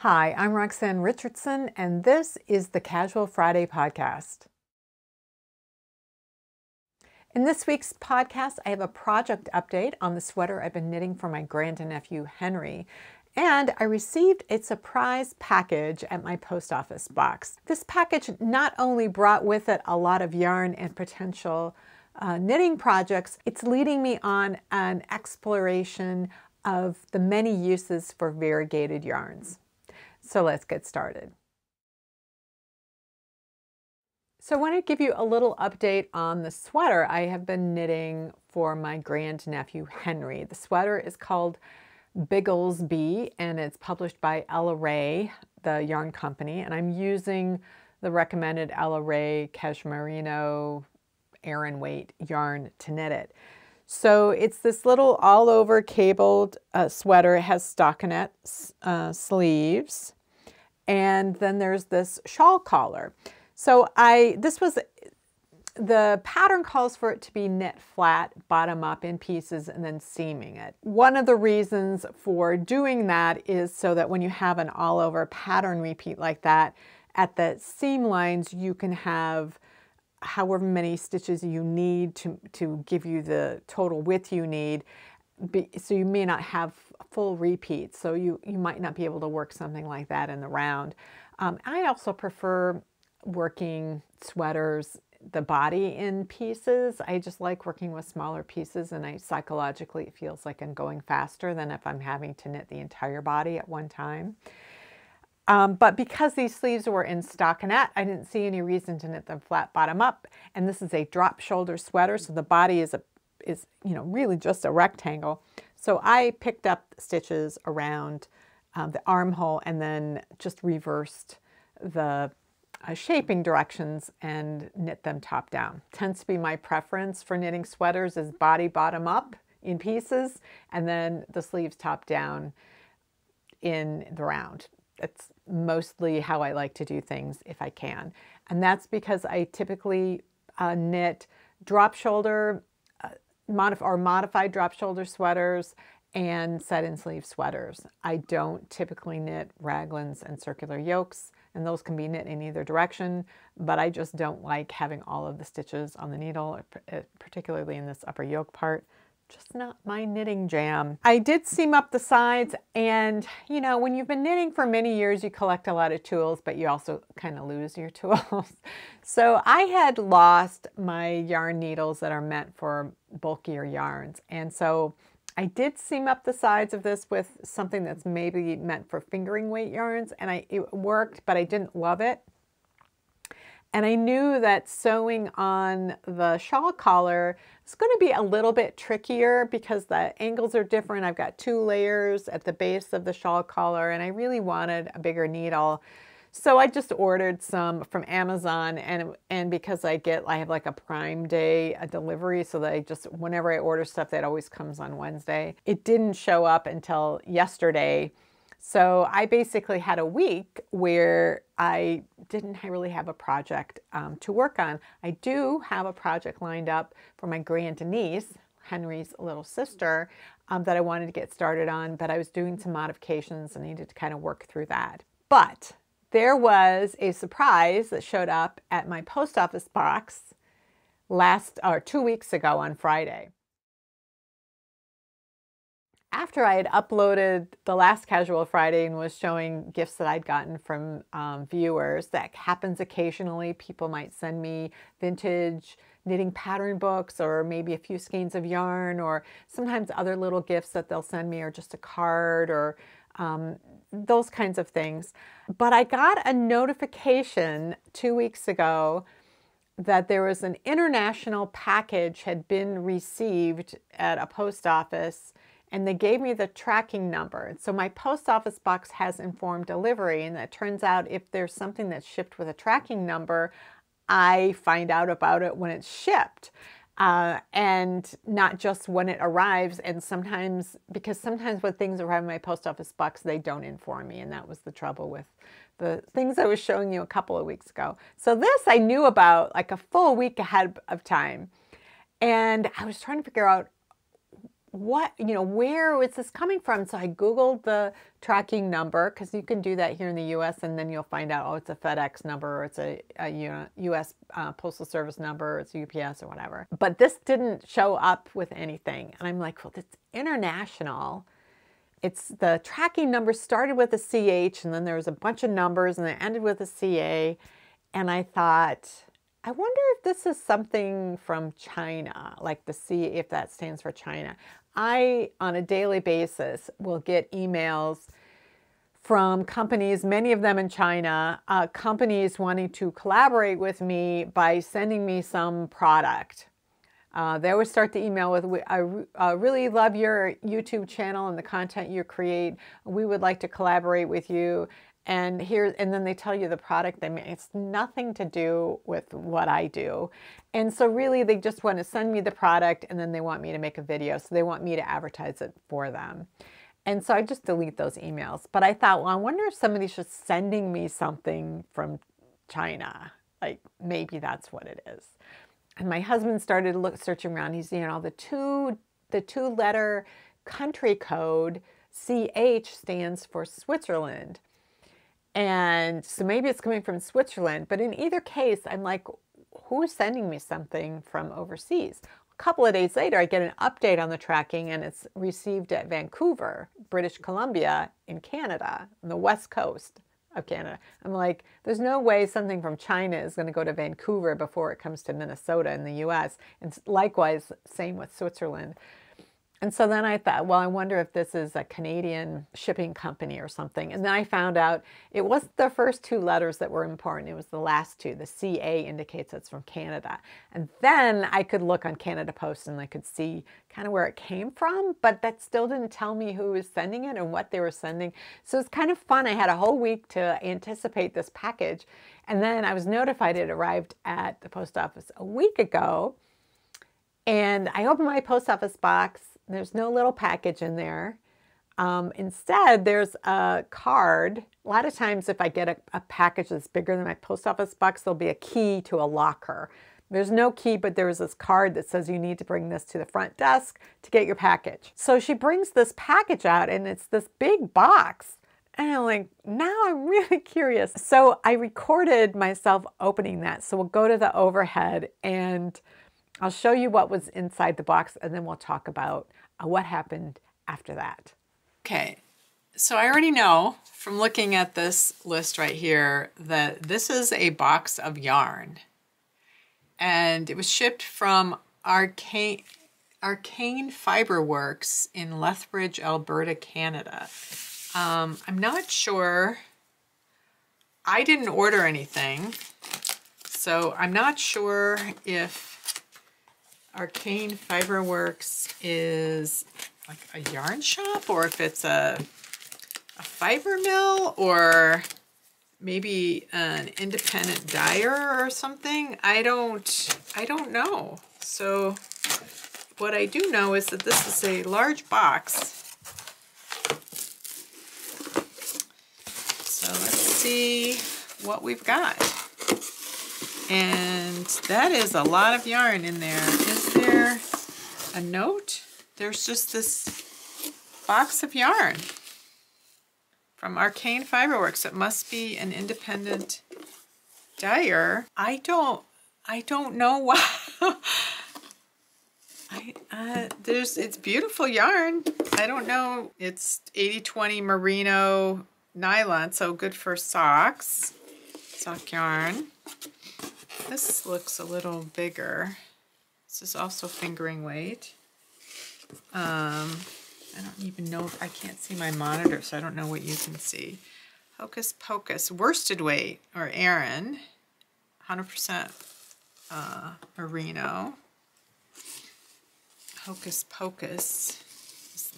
Hi, I'm Roxanne Richardson, and this is the Casual Friday podcast. In this week's podcast, I have a project update on the sweater I've been knitting for my grandnephew Henry, and I received a surprise package at my post office box. This package not only brought with it a lot of yarn and potential knitting projects, it's leading me on an exploration of the many uses for variegated yarns. So let's get started. So I want to give you a little update on the sweater I have been knitting for my grandnephew Henry. The sweater is called Bigglesby and it's published by Ella Rae, the yarn company, and I'm using the recommended Ella Rae Cashmereno Aran weight yarn to knit it. So it's this little all over cabled sweater. It has stockinette sleeves. And then there's this shawl collar. So the pattern calls for it to be knit flat, bottom up in pieces, and then seaming it. One of the reasons for doing that is so that when you have an all over pattern repeat like that, at the seam lines, you can have however many stitches you need to give you the total width you need. So you may not have full repeats, so you might not be able to work something like that in the round. I also prefer working sweaters, the body in pieces. I just like working with smaller pieces, and psychologically it feels like I'm going faster than if I'm having to knit the entire body at one time. But because these sleeves were in stockinette, I didn't see any reason to knit them flat bottom up. And this is a drop shoulder sweater, so the body is really just a rectangle. So I picked up stitches around the armhole and then just reversed the shaping directions and knit them top down. Tends to be my preference for knitting sweaters is body bottom up in pieces and then the sleeves top down in the round. That's mostly how I like to do things if I can. And that's because I typically knit drop shoulder modified drop shoulder sweaters and set-in sleeve sweaters. I don't typically knit raglans and circular yokes, and those can be knit in either direction, but I just don't like having all of the stitches on the needle, particularly in this upper yoke part. Just not my knitting jam. I did seam up the sides, and when you've been knitting for many years, you collect a lot of tools, but you also kind of lose your tools. So I had lost my yarn needles that are meant for bulkier yarns, and so I did seam up the sides of this with something that's maybe meant for fingering weight yarns, and it worked, but I didn't love it. And I knew that sewing on the shawl collar is going to be a little bit trickier because the angles are different. I've got 2 layers at the base of the shawl collar, and I really wanted a bigger needle. So I just ordered some from Amazon, and because I have like a Prime Day delivery, so that whenever I order stuff, that always comes on Wednesday. It didn't show up until yesterday. So I basically had a week where I didn't really have a project to work on. I do have a project lined up for my grandniece, Henry's little sister, that I wanted to get started on, but I was doing some modifications and needed to kind of work through that. But there was a surprise that showed up at my post office box 2 weeks ago on Friday. After I had uploaded the last Casual Friday and was showing gifts that I'd gotten from viewers, that happens occasionally. People might send me vintage knitting pattern books or maybe a few skeins of yarn, or sometimes other little gifts that they'll send me, or just a card, or those kinds of things. But I got a notification 2 weeks ago that there was an international package had been received at a post office, and they gave me the tracking number. So my post office box has informed delivery, and it turns out if there's something that's shipped with a tracking number, I find out about it when it's shipped. And not just when it arrives, and sometimes when things arrive in my post office box, they don't inform me, and that was the trouble with the things I was showing you a couple of weeks ago. So this I knew about like a full week ahead of time, and I was trying to figure out what, you know, where is this coming from? So I Googled the tracking number, because you can do that here in the US, and then you'll find out, oh, it's a FedEx number, or it's a US Postal Service number, or it's UPS or whatever. But this didn't show up with anything. And I'm like, well, it's international. It's the tracking number started with a CH, and then there was a bunch of numbers, and it ended with a CA. And I thought, I wonder if this is something from China, like the C, if that stands for China. I, on a daily basis, will get emails from companies, many of them in China, companies wanting to collaborate with me by sending me some product. They always start the email with, I really love your YouTube channel and the content you create. We would like to collaborate with you. And then they tell you the product they make. It's nothing to do with what I do. And so really they just want to send me the product, and then they want me to make a video. So they want me to advertise it for them. And so I just delete those emails. But I thought, well, I wonder if somebody's just sending me something from China. Like maybe that's what it is. And my husband started searching around. He's, you know, the two-letter country code, CH, stands for Switzerland. And so maybe it's coming from Switzerland, but in either case, I'm like, who's sending me something from overseas? A couple of days later, I get an update on the tracking, and it's received at Vancouver, British Columbia in Canada, on the west coast of Canada. I'm like, there's no way something from China is going to go to Vancouver before it comes to Minnesota in the US. And likewise, same with Switzerland. And so then I thought, well, I wonder if this is a Canadian shipping company or something. And then I found out it wasn't the first two letters that were important. It was the last two. The CA indicates it's from Canada. And then I could look on Canada Post and I could see kind of where it came from, but that still didn't tell me who was sending it and what they were sending. So it's kind of fun. I had a whole week to anticipate this package. And then I was notified it arrived at the post office a week ago. And I opened my post office box. There's no little package in there. Instead, there's a card. A lot of times if I get a package that's bigger than my post office box, there'll be a key to a locker. There's no key, but there's this card that says you need to bring this to the front desk to get your package. So she brings this package out, and it's this big box. And I'm like, now I'm really curious. So I recorded myself opening that. So we'll go to the overhead, and I'll show you what was inside the box, and then we'll talk about what happened after that. Okay, so I already know from looking at this list right here that this is a box of yarn. And it was shipped from Arcane Fiber Works in Lethbridge, Alberta, Canada. I'm not sure. I didn't order anything, so I'm not sure if Arcane Fiber Works is like a yarn shop, or if it's a fiber mill, or maybe an independent dyer or something. I don't know. So what I do know is that this is a large box. So let's see what we've got. And that is a lot of yarn in there. Is there a note? There's just this box of yarn from Arcane Fiberworks. It must be an independent dyer. I don't know why. It's beautiful yarn. I don't know. It's 80/20 merino nylon, so good for socks. Sock yarn. This looks a little bigger. This is also fingering weight. I don't even know if I can't see my monitor, so I don't know what you can see. Hocus Pocus worsted weight, or Aran, 100% merino. Hocus Pocus,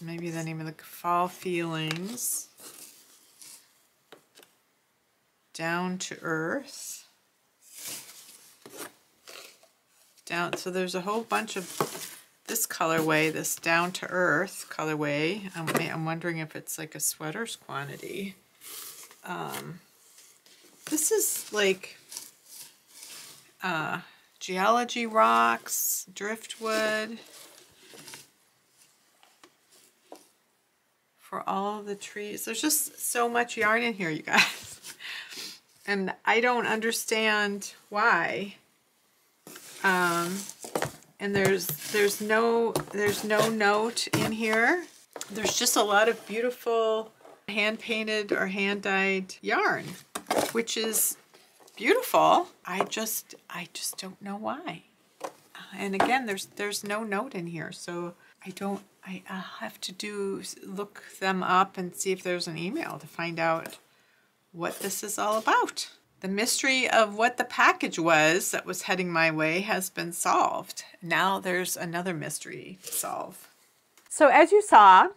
maybe the name of the Fall Feelings. Down to Earth. So there's a whole bunch of this colorway, this Down to Earth colorway. I'm wondering if it's like a sweater's quantity. This is like geology rocks, driftwood. for all the trees. There's just so much yarn in here, you guys. And I don't understand why. And there's no note in here. There's just a lot of beautiful hand-painted or hand-dyed yarn, which is beautiful. I just don't know why. And again, there's no note in here, so I'll have to look them up and see if there's an email to find out what this is all about. The mystery of what the package was that was heading my way has been solved. Now there's another mystery to solve. So as you saw,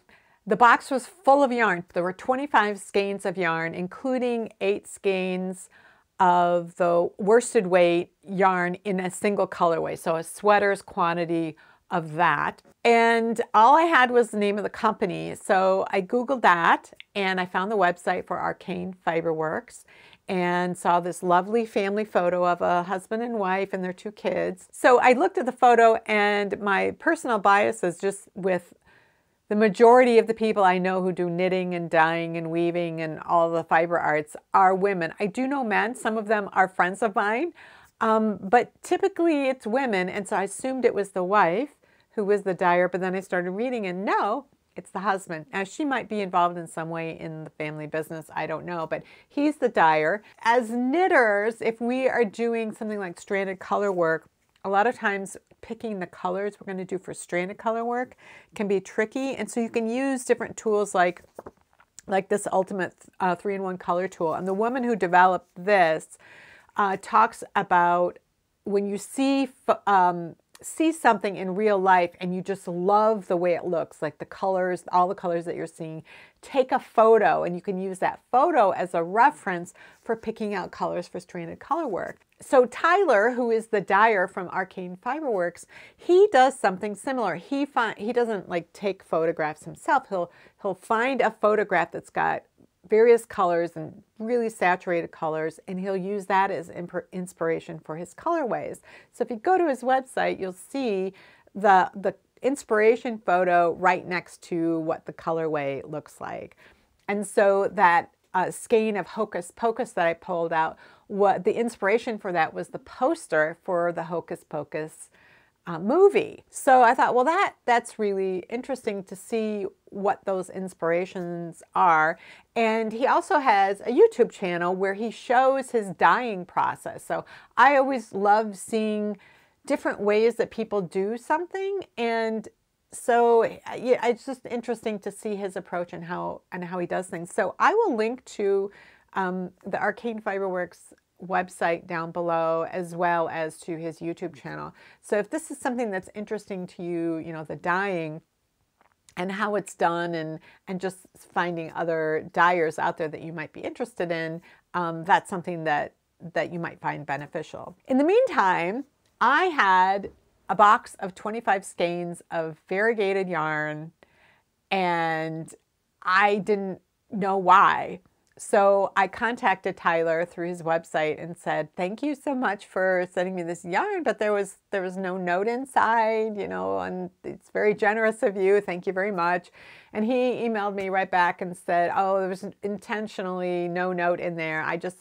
the box was full of yarn. There were 25 skeins of yarn, including 8 skeins of the worsted weight yarn in a single colorway. So a sweater's quantity of that. And all I had was the name of the company. So I Googled that and I found the website for Arcane Fiberworks and saw this lovely family photo of a husband and wife and their 2 kids. So I looked at the photo, and my personal bias is just with the majority of the people I know who do knitting and dyeing and weaving and all the fiber arts are women. I do know men. Some of them are friends of mine, but typically it's women. And so I assumed it was the wife who was the dyer, but then I started reading and no, it's the husband. Now she might be involved in some way in the family business, I don't know, but he's the dyer. As knitters, if we are doing something like stranded color work, a lot of times picking the colors we're going to do for stranded color work can be tricky. And so you can use different tools like this Ultimate 3-in-1 color tool. And the woman who developed this talks about when you see something in real life and you just love the way it looks, like the colors, all the colors that you're seeing, take a photo and you can use that photo as a reference for picking out colors for stranded color work. So Tyler, who is the dyer from Arcane Fiberworks, he does something similar. He doesn't like take photographs himself. He'll find a photograph that's got various colors and really saturated colors, and he'll use that as inspiration for his colorways. So if you go to his website, you'll see the inspiration photo right next to what the colorway looks like. And so that skein of Hocus Pocus that I pulled out, what the inspiration for that was the poster for the Hocus Pocus movie. So I thought, well, that's really interesting to see what those inspirations are. And he also has a YouTube channel where he shows his dyeing process. So I always love seeing different ways that people do something. And so yeah, it's just interesting to see his approach and how he does things. So I will link to the Arcane Fiberworks website down below, as well as to his YouTube channel. So if this is something that's interesting to you, you know, the dyeing and how it's done, and just finding other dyers out there that you might be interested in, that's something that you might find beneficial. In the meantime, I had a box of 25 skeins of variegated yarn, and I didn't know why. So I contacted Tyler through his website and said, thank you so much for sending me this yarn, but there was no note inside, you know, and it's very generous of you. Thank you very much. And he emailed me right back and said, oh, there was intentionally no note in there. I just,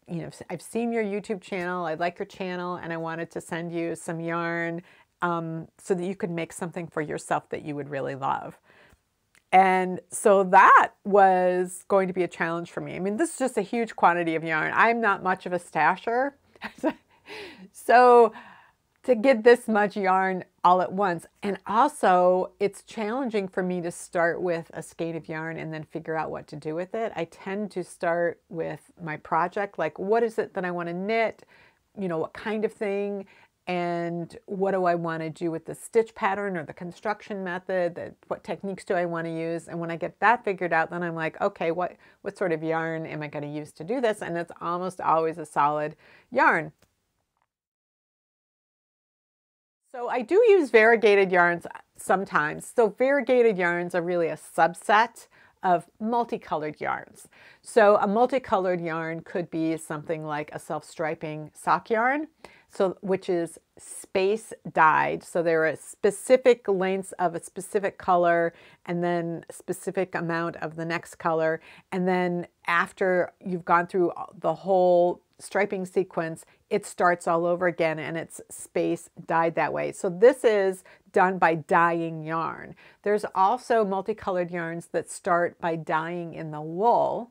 you know, I've seen your YouTube channel. I like your channel, and I wanted to send you some yarn so that you could make something for yourself that you would really love. And so that was going to be a challenge for me. I mean, this is just a huge quantity of yarn. I'm not much of a stasher. So to get this much yarn all at once, and also it's challenging for me to start with a skein of yarn and then figure out what to do with it. I tend to start with my project, like what is it that I want to knit, you know, what kind of thing, and what do I want to do with the stitch pattern or the construction method, what techniques do I want to use. And when I get that figured out, then I'm like, okay, what sort of yarn am I going to use to do this? And it's almost always a solid yarn. So I do use variegated yarns sometimes. So variegated yarns are really a subset of multicolored yarns. So a multicolored yarn could be something like a self-striping sock yarn so which is space dyed. So there are specific lengths of a specific color and then a specific amount of the next color. And then after you've gone through the whole striping sequence, it starts all over again and it's space dyed that way. So this is done by dyeing yarn. There's also multicolored yarns that start by dyeing in the wool,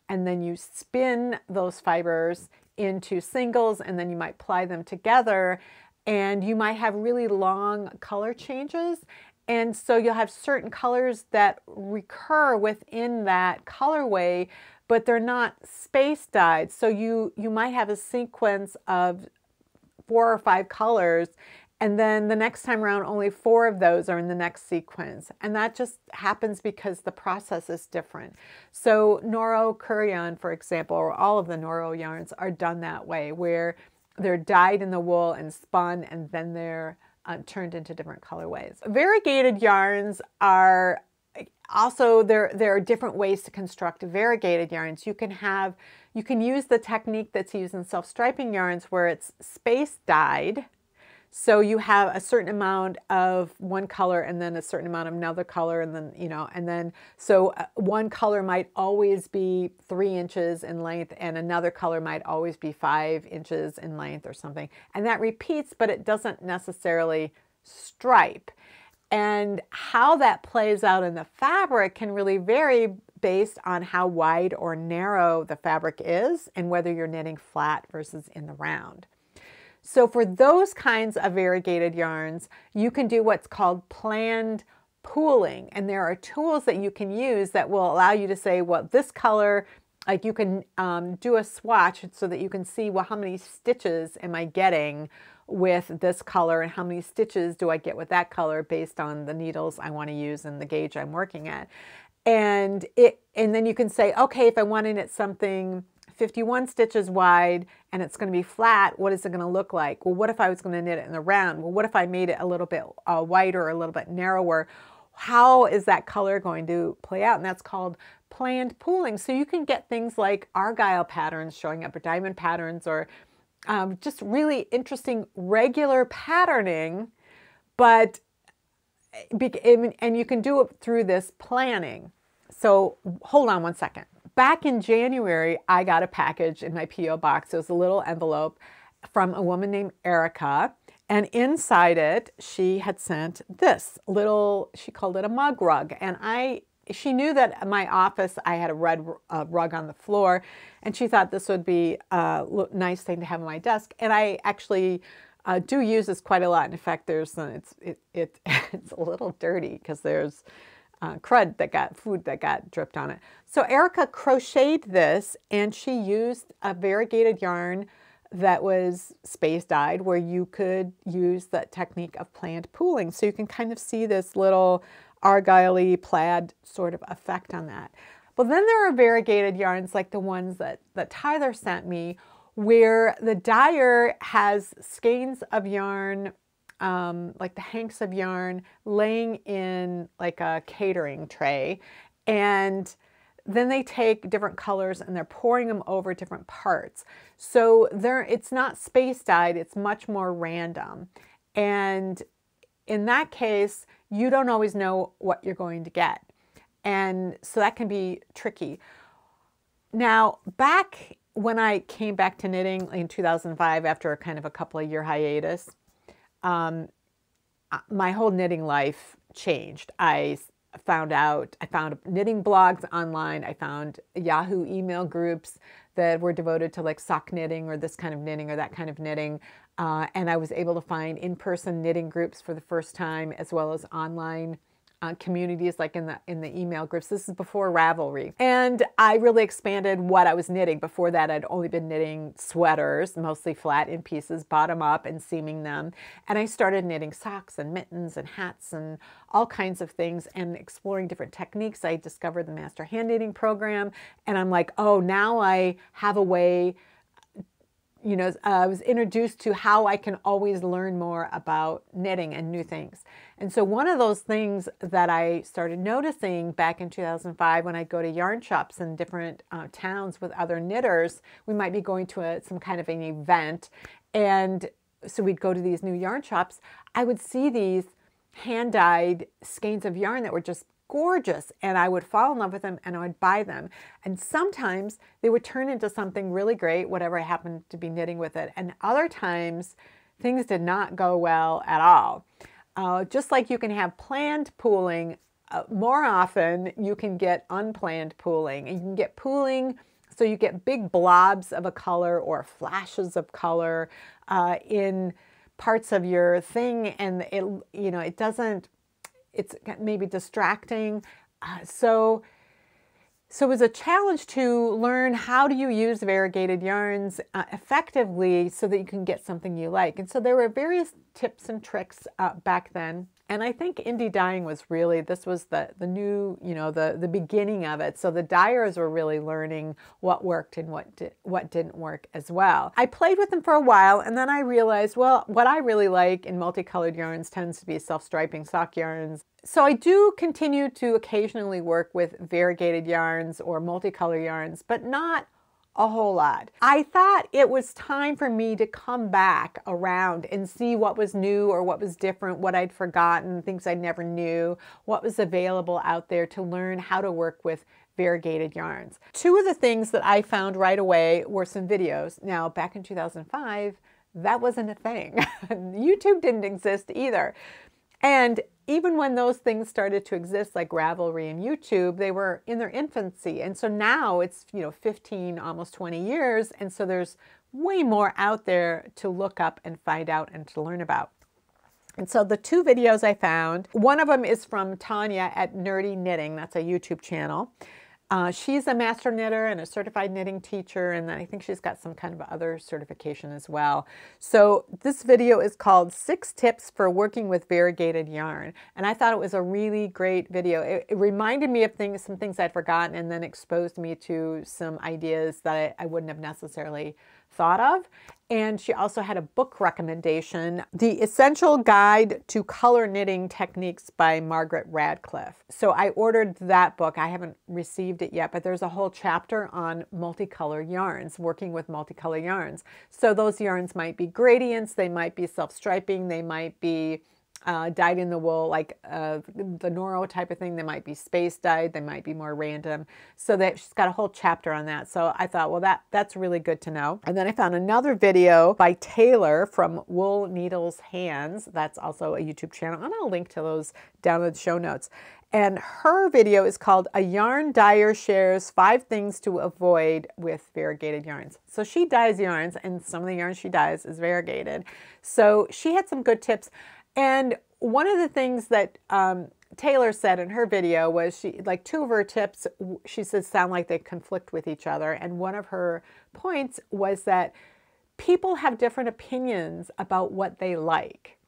and then you spin those fibers into singles, and then you might ply them together, and you might have really long color changes. And so you'll have certain colors that recur within that colorway, but they're not space dyed. So you might have a sequence of 4 or 5 colors, and then the next time around only 4 of those are in the next sequence. And that just happens because the process is different. So Noro Kurion, for example, or all of the Noro yarns are done that way, where they're dyed in the wool and spun, and then they're turned into different colorways. Variegated yarns are also, there are different ways to construct variegated yarns. You can use the technique that's used in self-striping yarns where it's space dyed. So you have a certain amount of one color and then a certain amount of another color, and then, so one color might always be 3 inches in length and another color might always be 5 inches in length or something. And that repeats, but it doesn't necessarily stripe. And how that plays out in the fabric can really vary based on how wide or narrow the fabric is and whether you're knitting flat versus in the round. So for those kinds of variegated yarns, you can do what's called planned pooling. And there are tools that you can use that will allow you to say, well, this color, like you can do a swatch so that you can see, well, how many stitches am I getting with this color and how many stitches do I get with that color based on the needles I want to use and the gauge I'm working at. And then you can say, okay, if I want to knit something 51 stitches wide and it's going to be flat, what is it going to look like? Well, what if I was going to knit it in the round? Well, what if I made it a little bit wider or a little bit narrower? How is that color going to play out? And that's called planned pooling. So you can get things like argyle patterns showing up, or diamond patterns, or just really interesting regular patterning, but and you can do it through this planning. So hold on one second. Back in January, I got a package in my P.O. box. It was a little envelope from a woman named Erica. And inside it, she had sent this little, she called it a mug rug. And she knew that in my office, I had a red rug on the floor. And she thought this would be a nice thing to have on my desk. And I actually do use this quite a lot. In fact, it's a little dirty because there's food that got dripped on it. So Erica crocheted this, and she used a variegated yarn that was space dyed, where you could use that technique of planned pooling. So you can kind of see this little argyle-y plaid sort of effect on that. But then there are variegated yarns like the ones that Tyler sent me, where the dyer has skeins of yarn, like the hanks of yarn, laying in like a catering tray, and then they take different colors and they're pouring them over different parts. So it's not space dyed, it's much more random. And in that case, you don't always know what you're going to get. And so that can be tricky. Now, back when I came back to knitting in 2005, after kind of a couple of year hiatus, my whole knitting life changed. I found knitting blogs online. I found Yahoo email groups that were devoted to like sock knitting or this kind of knitting or that kind of knitting. And I was able to find in-person knitting groups for the first time, as well as online communities like in the email groups. This is before Ravelry. And I really expanded what I was knitting. Before that, I'd only been knitting sweaters, mostly flat in pieces, bottom up, and seaming them. And I started knitting socks and mittens and hats and all kinds of things and exploring different techniques. I discovered the Master Hand Knitting program, and I'm like, oh, now I have a way. I was introduced to how I can always learn more about knitting and new things. And so one of those things that I started noticing back in 2005, when I go to yarn shops in different towns with other knitters, we might be going to some kind of an event, And so we'd go to these new yarn shops. I would see these hand-dyed skeins of yarn that were just gorgeous, and I would fall in love with them and I would buy them. And sometimes they would turn into something really great, whatever I happened to be knitting with it. And other times things did not go well at all. Just like you can have planned pooling, more often you can get unplanned pooling. And you can get pooling, so you get big blobs of a color or flashes of color in parts of your thing, and it's maybe distracting. So it was a challenge to learn how do you use variegated yarns effectively so that you can get something you like. And so there were various tips and tricks back then. And I think indie dyeing was really, this was the new, the beginning of it. So the dyers were really learning what worked and what didn't work as well. I played with them for a while, and then I realized, well, what I really like in multicolored yarns tends to be self-striping sock yarns. So I do continue to occasionally work with variegated yarns or multicolor yarns, but not a whole lot. I thought it was time for me to come back around and see what was new or what was different, what I'd forgotten, things I never knew, what was available out there to learn how to work with variegated yarns. Two of the things that I found right away were some videos. Now, back in 2005, that wasn't a thing. YouTube didn't exist either. And even when those things started to exist, like Ravelry and YouTube, they were in their infancy. And so now it's, 15, almost 20 years. And so there's way more out there to look up and find out and to learn about. And so the two videos I found, one of them is from Tanya at Nerdy Knitting. That's a YouTube channel. She's a master knitter and a certified knitting teacher, and I think she's got some kind of other certification as well. So this video is called 6 Tips for Working with Variegated Yarn, and I thought it was a really great video. It reminded me of some things I'd forgotten, and then exposed me to some ideas that I wouldn't have necessarily thought of. And she also had a book recommendation, The Essential Guide to Color Knitting Techniques by Margaret Radcliffe. So I ordered that book. I haven't received it yet, but there's a whole chapter on multicolor yarns, working with multicolor yarns. So those yarns might be gradients, they might be self-striping, they might be dyed in the wool, like the Noro type of thing. They might be space dyed, they might be more random. So that she's got a whole chapter on that. So I thought, well, that's really good to know. And then I found another video by Taylor from Wool Needles Hands. That's also a YouTube channel, and I'll link to those down in the show notes. And her video is called A Yarn Dyer Shares 5 Things to Avoid with Variegated Yarns. So she dyes yarns, and some of the yarns she dyes is variegated. So she had some good tips. And one of the things that Taylor said in her video was two of her tips, she says, sound like they conflict with each other. And one of her points was that people have different opinions about what they like.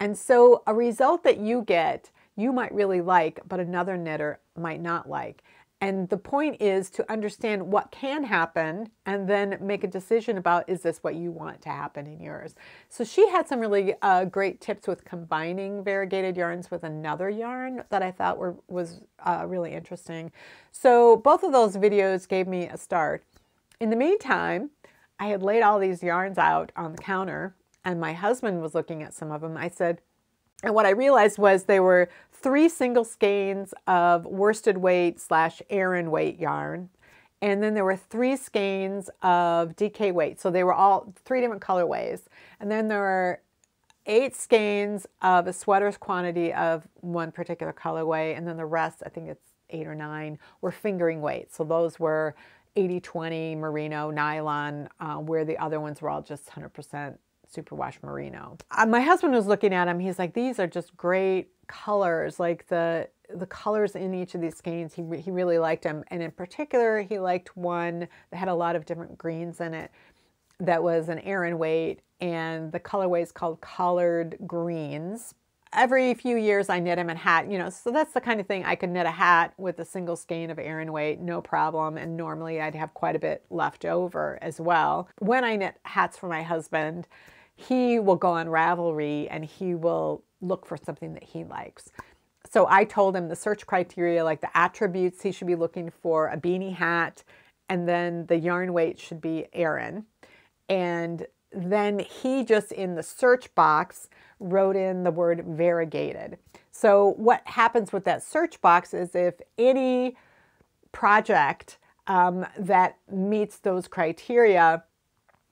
And so a result that you get, you might really like, but another knitter might not like. And the point is to understand what can happen and then make a decision about, is this what you want to happen in yours? So she had some really great tips with combining variegated yarns with another yarn that I thought was really interesting. So both of those videos gave me a start. In the meantime, I had laid all these yarns out on the counter, and my husband was looking at some of them. And what I realized was they were 3 single skeins of worsted weight / Aran weight yarn. And then there were 3 skeins of DK weight. So they were all 3 different colorways. And then there were 8 skeins of a sweater's quantity of one particular colorway. And then the rest, I think it's 8 or 9, were fingering weight. So those were 80/20 merino nylon, where the other ones were all just 100% superwash merino. My husband was looking at them. He's like, these are just great colors. Like the colors in each of these skeins, he really liked them. And in particular, he liked one that had a lot of different greens in it that was an Aran weight, and the colorway is called Collared Greens. Every few years I knit him a hat, so that's the kind of thing I could knit a hat with a single skein of Aran weight, no problem. And normally I'd have quite a bit left over as well. When I knit hats for my husband, he will go on Ravelry and he will look for something that he likes. So I told him the search criteria, like the attributes he should be looking for: a beanie hat, and then the yarn weight should be Aran. And then he just in the search box wrote in the word variegated. So what happens with that search box is if any project that meets those criteria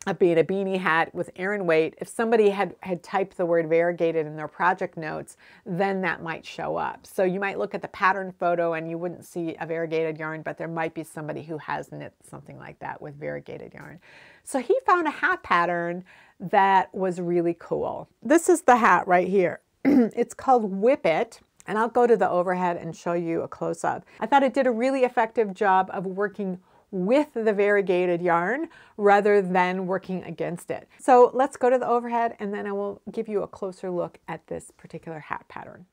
of being a beanie hat with Aran weight, if somebody had typed the word variegated in their project notes, then that might show up. So you might look at the pattern photo and you wouldn't see a variegated yarn, but there might be somebody who has knit something like that with variegated yarn. So he found a hat pattern that was really cool. This is the hat right here. It's called Whip It. And I'll go to the overhead and show you a close-up. I thought it did a really effective job of working with the variegated yarn rather than working against it. So let's go to the overhead and then I will give you a closer look at this particular hat pattern.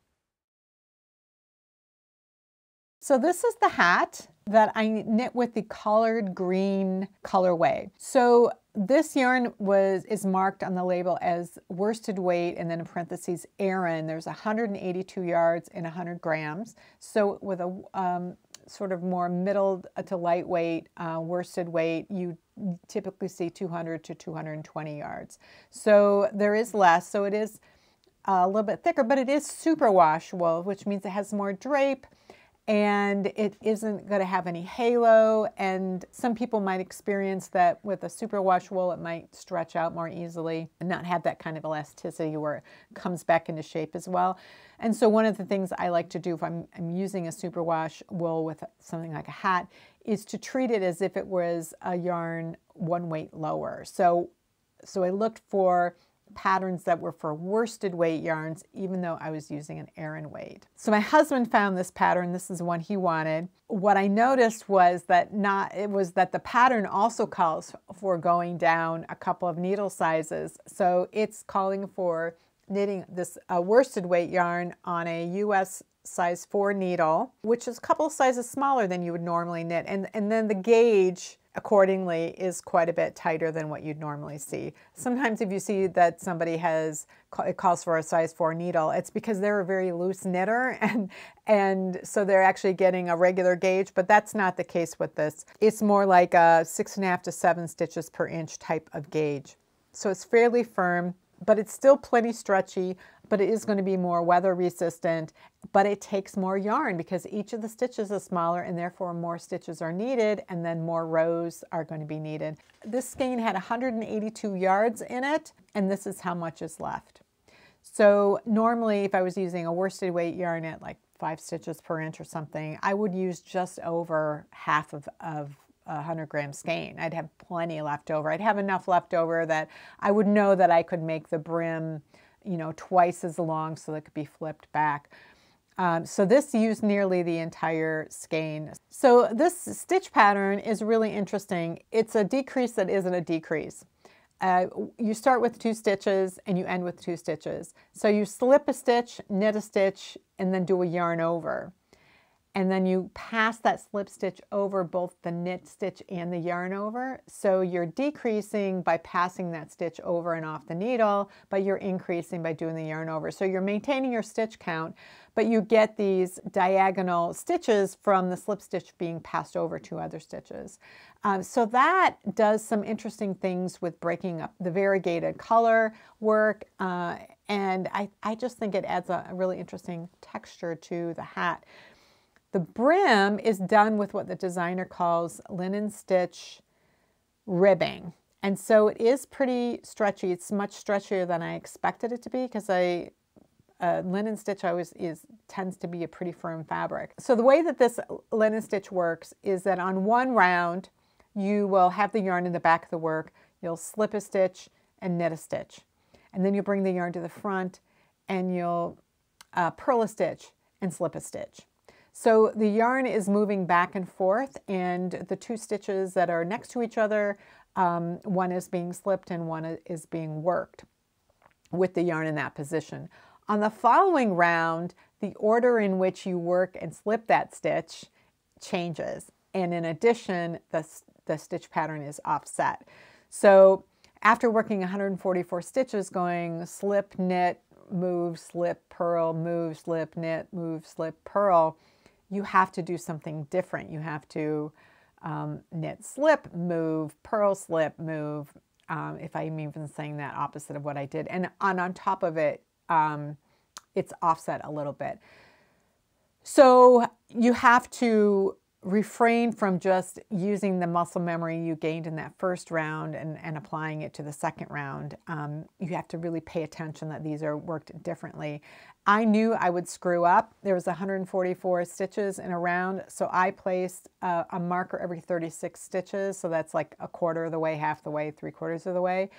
So this is the hat that I knit with the collared green colorway. So this yarn is marked on the label as worsted weight and then in parentheses Aran. There's 182 yards and 100 grams. So with a sort of more middle to lightweight worsted weight, you typically see 200 to 220 yards. So there is less, so it is a little bit thicker, but it is superwash wool, which means it has more drape and it isn't going to have any halo. And some people might experience that with a superwash wool, it might stretch out more easily and not have that kind of elasticity where it comes back into shape as well. And so one of the things I like to do if I'm using a superwash wool with something like a hat is to treat it as if it was a yarn one weight lower. So I looked for patterns that were for worsted weight yarns, even though I was using an Aran weight. So my husband found this pattern. This is one he wanted. What I noticed was that the pattern also calls for going down a couple of needle sizes. So it's calling for knitting this worsted weight yarn on a US size 4 needle, which is a couple of sizes smaller than you would normally knit. And then the gauge accordingly is quite a bit tighter than what you'd normally see. Sometimes if you see that somebody it calls for a size 4 needle, it's because they're a very loose knitter and so they're actually getting a regular gauge, but that's not the case with this. It's more like a 6.5 to 7 stitches per inch type of gauge. So it's fairly firm, but it's still plenty stretchy, but it is going to be more weather resistant, but it takes more yarn because each of the stitches is smaller and therefore more stitches are needed and then more rows are going to be needed. This skein had 182 yards in it and this is how much is left. So normally if I was using a worsted weight yarn at like 5 stitches per inch or something, I would use just over half of 100 gram skein. I'd have plenty left over. I'd have enough left over that I would know that I could make the brim, you know, twice as long so that it could be flipped back. So this used nearly the entire skein. So this stitch pattern is really interesting. It's a decrease that isn't a decrease. You start with 2 stitches and you end with 2 stitches. So you slip a stitch, knit a stitch, and then do a yarn over. And then you pass that slip stitch over both the knit stitch and the yarn over. So you're decreasing by passing that stitch over and off the needle, but you're increasing by doing the yarn over. So you're maintaining your stitch count, but you get these diagonal stitches from the slip stitch being passed over 2 other stitches. So that does some interesting things with breaking up the variegated color work. And I just think it adds a really interesting texture to the hat. The brim is done with what the designer calls linen stitch ribbing. And so it is pretty stretchy. It's much stretchier than I expected it to be because linen stitch tends to be a pretty firm fabric. So the way that this linen stitch works is that on one round, you will have the yarn in the back of the work. You'll slip a stitch and knit a stitch. And then you bring the yarn to the front and you'll purl a stitch and slip a stitch. So the yarn is moving back and forth, and the 2 stitches that are next to each other, one is being slipped and one is being worked with the yarn in that position. On the following round, the order in which you work and slip that stitch changes. And in addition, the stitch pattern is offset. So after working 144 stitches going slip, knit, move, slip, purl, move, slip, knit, move, slip, purl, you have to do something different. You have to knit, slip, move, purl, slip, move, if I'm even saying that opposite of what I did. And on top of it, it's offset a little bit. So you have to refrain from just using the muscle memory you gained in that first round and applying it to the second round. You have to really pay attention that these are worked differently. I knew I would screw up. There was 144 stitches in a round, so I placed a marker every 36 stitches, so that's like a quarter of the way, half the way, 3/4 of the way,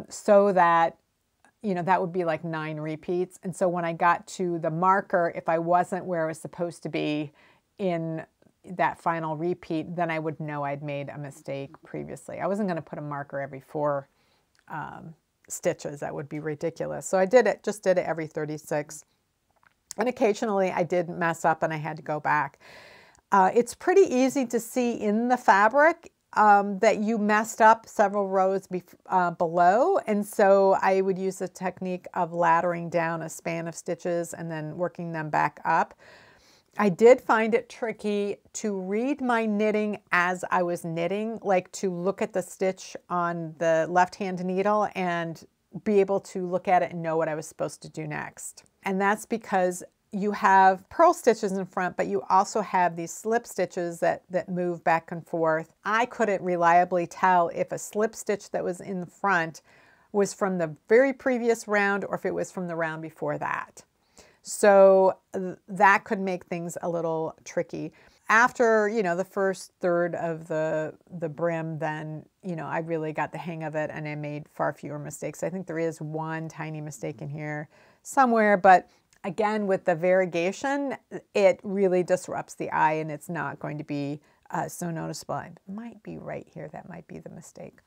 so that, you know, that would be like 9 repeats. And so when I got to the marker, if I wasn't where I was supposed to be in that final repeat, then I would know I'd made a mistake previously. I wasn't going to put a marker every 4 stitches. That would be ridiculous. So I just did it every 36. And occasionally I did mess up and I had to go back. It's pretty easy to see in the fabric that you messed up several rows below. And so I would use the technique of laddering down a span of stitches and then working them back up. I did find it tricky to read my knitting as I was knitting, like to look at the stitch on the left-hand needle and be able to look at it and know what I was supposed to do next. And that's because you have purl stitches in front, but you also have these slip stitches that move back and forth. I couldn't reliably tell if a slip stitch that was in the front was from the very previous round or if it was from the round before that. So that could make things a little tricky. After, you know, the first third of the brim, then, you know, I really got the hang of it and I made far fewer mistakes. I think there is one tiny mistake in here somewhere, but again, with the variegation, it really disrupts the eye and it's not going to be so noticeable. It might be right here. That might be the mistake.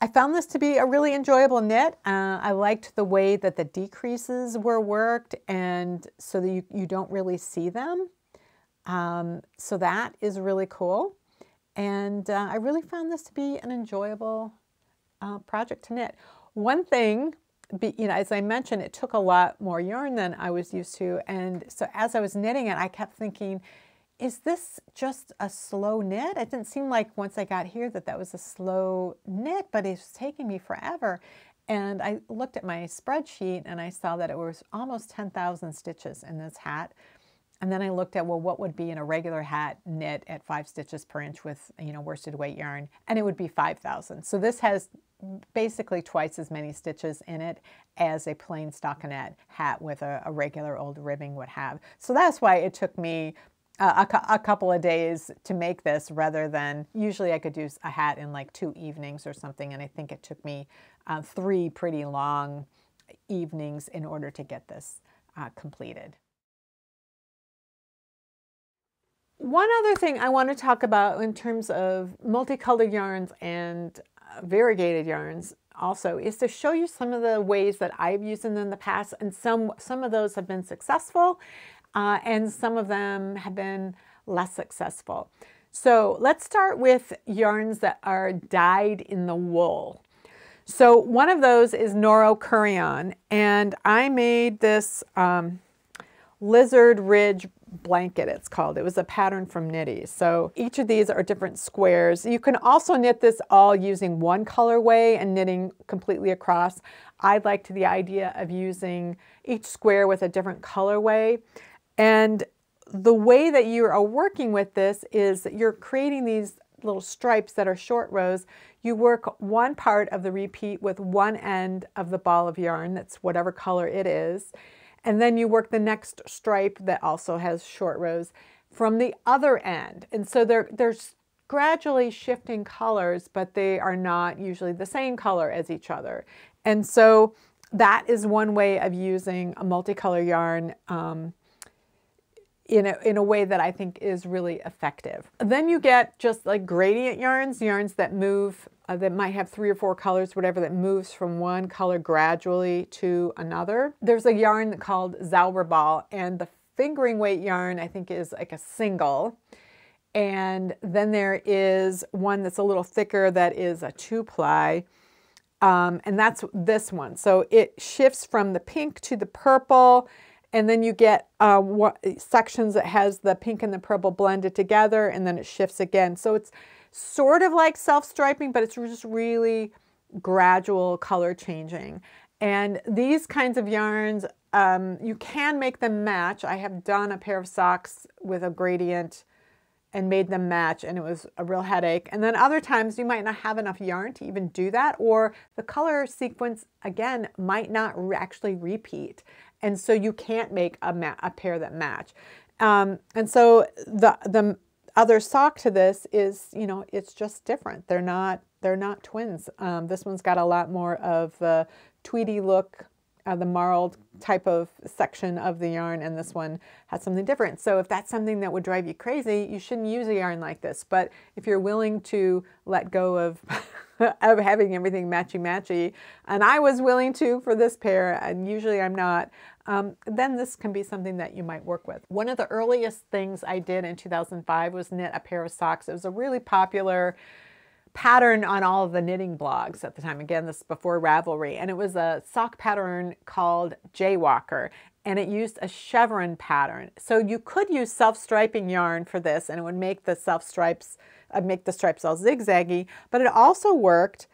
I found this to be a really enjoyable knit. I liked the way that the decreases were worked and so that you don't really see them. So that is really cool. And I really found this to be an enjoyable project to knit. One thing, you know, as I mentioned, it took a lot more yarn than I was used to. And so as I was knitting it, I kept thinking, is this just a slow knit? It didn't seem like once I got here that was a slow knit, but it was taking me forever. And I looked at my spreadsheet and I saw that it was almost 10,000 stitches in this hat. And then I looked at, well, what would be in a regular hat knit at 5 stitches per inch with, you know, worsted weight yarn, and it would be 5,000. So this has basically twice as many stitches in it as a plain stockinette hat with a regular old ribbing would have. So that's why it took me a couple of days to make this, rather than usually I could do a hat in like 2 evenings or something, and I think it took me 3 pretty long evenings in order to get this completed. One other thing I want to talk about in terms of multicolored yarns and variegated yarns also is to show you some of the ways that I've used them in the past, and some of those have been successful and some of them have been less successful. So let's start with yarns that are dyed in the wool. So one of those is Noro Curion, and I made this Lizard Ridge blanket, it's called. It was a pattern from Knitty. So each of these are different squares. You can also knit this all using one colorway and knitting completely across. I liked the idea of using each square with a different colorway. And the way that you are working with this is that you're creating these little stripes that are short rows. You work one part of the repeat with one end of the ball of yarn, that's whatever color it is. And then you work the next stripe that also has short rows from the other end. And so they're gradually shifting colors, but they are not usually the same color as each other. And so that is one way of using a multicolor yarn in a way that I think is really effective. Then you get just like gradient yarns that move, that might have 3 or 4 colors, whatever, that moves from one color gradually to another. There's a yarn called Zauberball, and the fingering weight yarn I think is like a single. And then there is one that's a little thicker that is a 2-ply. And that's this one. So it shifts from the pink to the purple, And then you get sections that has the pink and the purple blended together, and then it shifts again. So it's sort of like self-striping, but it's just really gradual color changing. And these kinds of yarns, you can make them match. I have done a pair of socks with a gradient and made them match, and it was a real headache. And then other times you might not have enough yarn to even do that, or the color sequence, again, might not actually repeat. And so you can't make a pair that match. And so the other sock to this is, you know, it's just different. They're not twins. This one's got a lot more of the tweedy look, the marled type of section of the yarn, and this one has something different. So if that's something that would drive you crazy, you shouldn't use a yarn like this. But if you're willing to let go of of having everything matchy-matchy, and I was willing to for this pair, and usually I'm not, then this can be something that you might work with. One of the earliest things I did in 2005 was knit a pair of socks. It was a really popular pattern on all of the knitting blogs at the time. Again, this is before Ravelry, and it was a sock pattern called Jaywalker, and it used a chevron pattern. So you could use self-striping yarn for this, and it would make the stripes all zigzaggy, but it also worked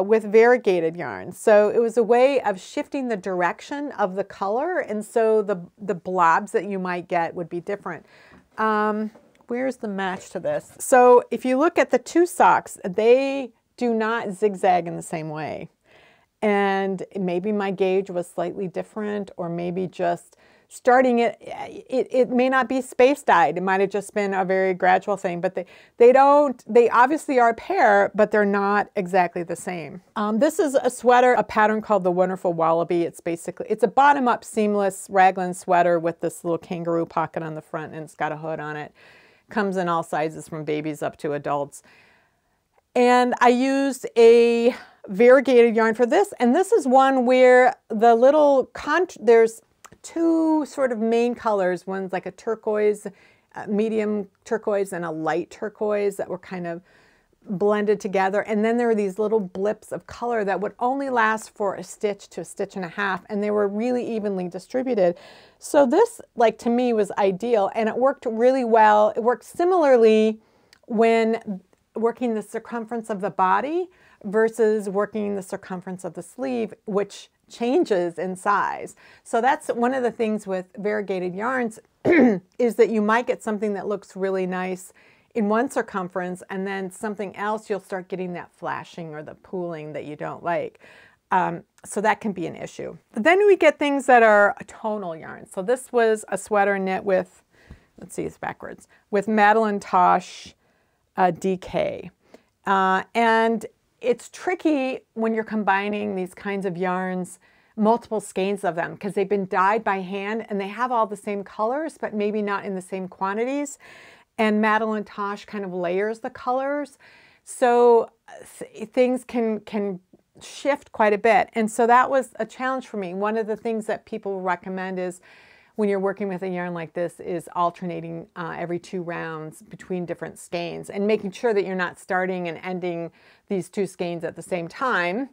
with variegated yarn. So it was a way of shifting the direction of the color, and so the blobs that you might get would be different. Where's the match to this? So if you look at the two socks, they do not zigzag in the same way. And maybe my gauge was slightly different, or maybe just starting it may not be space dyed. It might have just been a very gradual thing, but they obviously are a pair, but they're not exactly the same. This is a sweater, a pattern called the Wonderful Wallaby. It's a bottom-up seamless raglan sweater with this little kangaroo pocket on the front, and it's got a hood on it. Comes in all sizes from babies up to adults. And I used a variegated yarn for this, and this is one where the there's two sort of main colors. One's like a turquoise, medium turquoise, and a light turquoise that were kind of blended together. And then there were these little blips of color that would only last for a stitch to a stitch and a half, and they were really evenly distributed. So this, like, to me was ideal, and it worked really well. It worked similarly when working the circumference of the body versus working the circumference of the sleeve, which changes in size. So that's one of the things with variegated yarns is that you might get something that looks really nice in one circumference, and then something else you'll start getting that flashing or the pooling that you don't like. So that can be an issue. But then we get things that are tonal yarn. So this was a sweater knit with, let's see, it's backwards, with Madeline Tosh DK. And it's tricky when you're combining these kinds of yarns, multiple skeins of them, because they've been dyed by hand and they have all the same colors, but maybe not in the same quantities. And Madeline Tosh kind of layers the colors. So things can shift quite a bit. And so that was a challenge for me. One of the things that people recommend is when you're working with a yarn like this is alternating every 2 rounds between different skeins and making sure that you're not starting and ending these 2 skeins at the same time,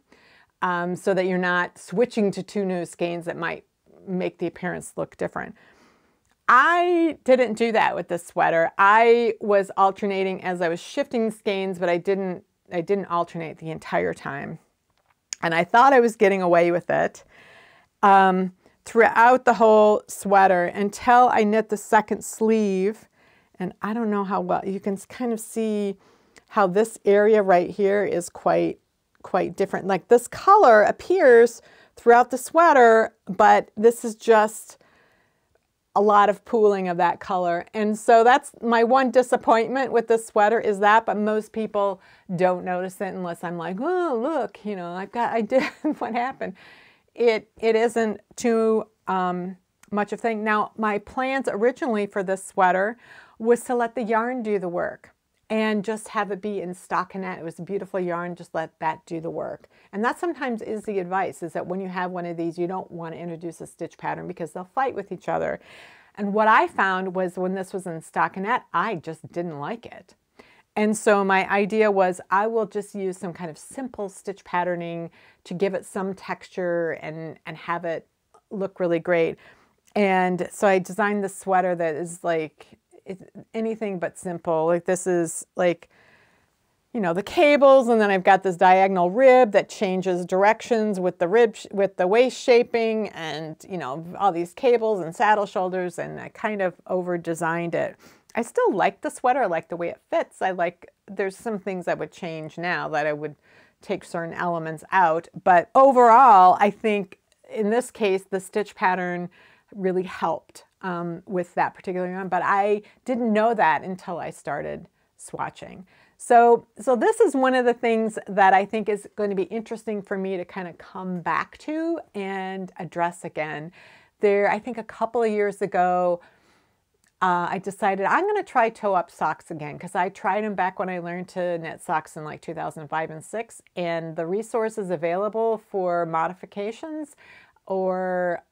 so that you're not switching to 2 new skeins that might make the appearance look different. I didn't do that with this sweater. I was alternating as I was shifting skeins, but I didn't alternate the entire time. And I thought I was getting away with it throughout the whole sweater until I knit the second sleeve. And I don't know how well, you can kind of see how this area right here is quite different. Like this color appears throughout the sweater, but this is just a lot of pooling of that color. And so that's my one disappointment with this sweater is that, but most people don't notice it unless I'm like, oh, look, you know, I did what happened. It isn't too much of a thing. Now, my plans originally for this sweater was to let the yarn do the work and just have it be in stockinette. It was a beautiful yarn, just let that do the work. And that sometimes is the advice, is that when you have one of these, you don't want to introduce a stitch pattern because they'll fight with each other. And what I found was when this was in stockinette, I just didn't like it. And so my idea was I will just use some kind of simple stitch patterning to give it some texture and have it look really great. And so I designed this sweater that is like anything but simple. Like this is like, you know, the cables, and then I've got this diagonal rib that changes directions with the rib, with the waist shaping, and, you know, all these cables and saddle shoulders, and I kind of over designed it. I still like the sweater. I like the way it fits. There's some things I would change now, that I would take certain elements out. But overall, I think in this case, the stitch pattern really helped with that particular one, but I didn't know that until I started swatching. So this is one of the things that I think is going to be interesting for me to kind of come back to and address again. I think a couple of years ago, I decided I'm going to try toe-up socks again, because I tried them back when I learned to knit socks in like 2005 and 6, and the resources available for modifications or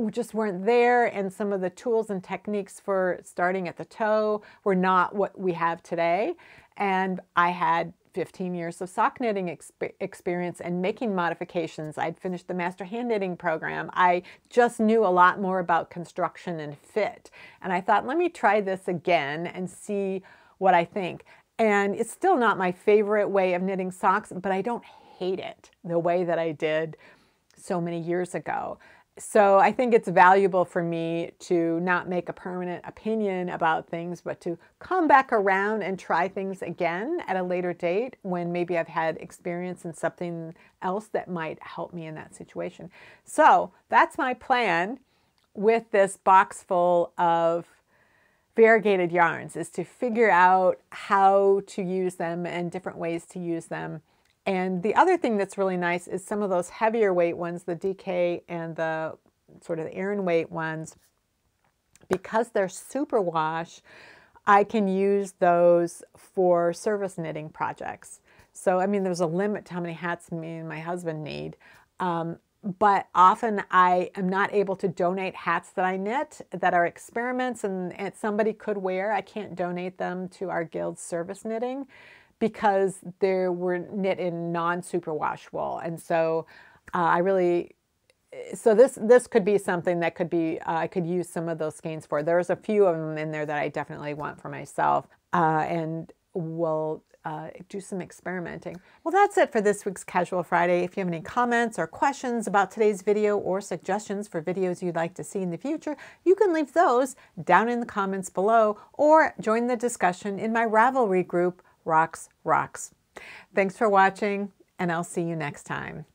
just weren't there, and some of the tools and techniques for starting at the toe were not what we have today. And I had 15 years of sock knitting experience and making modifications. I'd finished the master hand knitting program. I just knew a lot more about construction and fit. And I thought, let me try this again and see what I think. And it's still not my favorite way of knitting socks, but I don't hate it the way that I did so many years ago. So I think it's valuable for me to not make a permanent opinion about things, but to come back around and try things again at a later date when maybe I've had experience in something else that might help me in that situation. So that's my plan with this box full of variegated yarns, is to figure out how to use them and different ways to use them. And the other thing that's really nice is some of those heavier weight ones, the DK and the sort of the Aran weight ones, because they're superwash, I can use those for service knitting projects. So, I mean, there's a limit to how many hats me and my husband need. But often I am not able to donate hats that I knit that are experiments and somebody could wear. I can't donate them to our guild's service knitting, because they were knit in non-superwash wool. And so this could be something that could be, I could use some of those skeins for. There's a few of them in there that I definitely want for myself, and we'll do some experimenting. Well, that's it for this week's Casual Friday. If you have any comments or questions about today's video, or suggestions for videos you'd like to see in the future, you can leave those down in the comments below, or join the discussion in my Ravelry group, Rocks. Thanks for watching, and I'll see you next time.